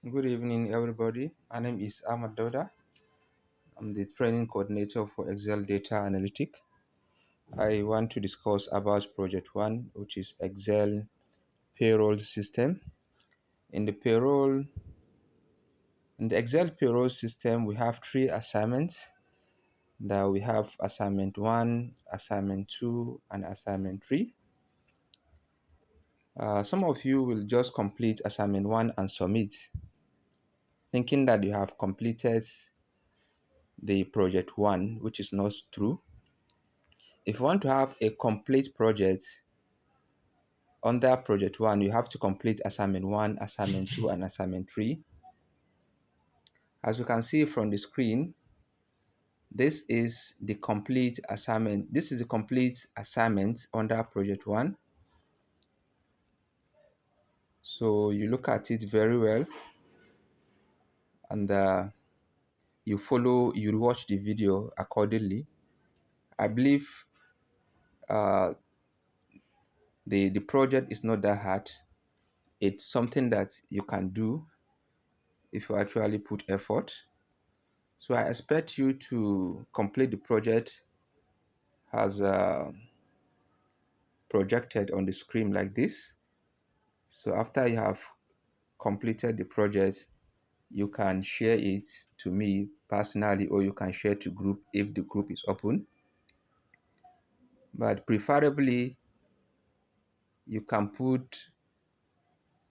Good evening, everybody. My name is Ahmad Dauda. I'm the training coordinator for Excel Data Analytic. I want to discuss about Project 1, which is Excel Payroll System. In the payroll, in the Excel Payroll System, we have three assignments. That we have Assignment 1, Assignment 2, and Assignment 3. Some of you will just complete Assignment 1 and submit, thinking that you have completed the Project 1, which is not true. If you want to have a complete project under Project 1, you have to complete Assignment 1, Assignment 2, and Assignment 3. As you can see from the screen, this is the complete assignment. This is the complete assignment under Project 1. So you look at it very well, and you watch the video accordingly. I believe the project is not that hard. It's something that you can do if you actually put effort. So I expect you to complete the project as projected on the screen like this. So after you have completed the project, you can share it to me personally, or you can share to group if the group is open. But preferably, you can put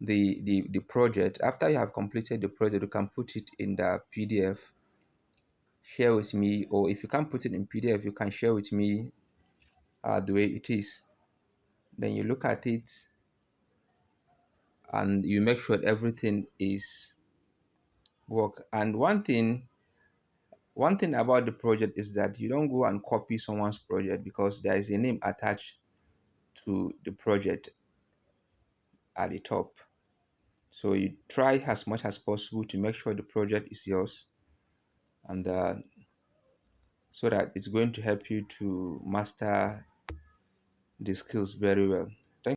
the project after you have completed the project. You can put it in the PDF, share with me, or if you can't put it in PDF, you can share with me the way it is. Then you look at it and you make sure everything is work. And one thing about the project is that you don't go and copy someone's project, because there is a name attached to the project at the top. So you try as much as possible to make sure the project is yours, and so that it's going to help you to master the skills very well.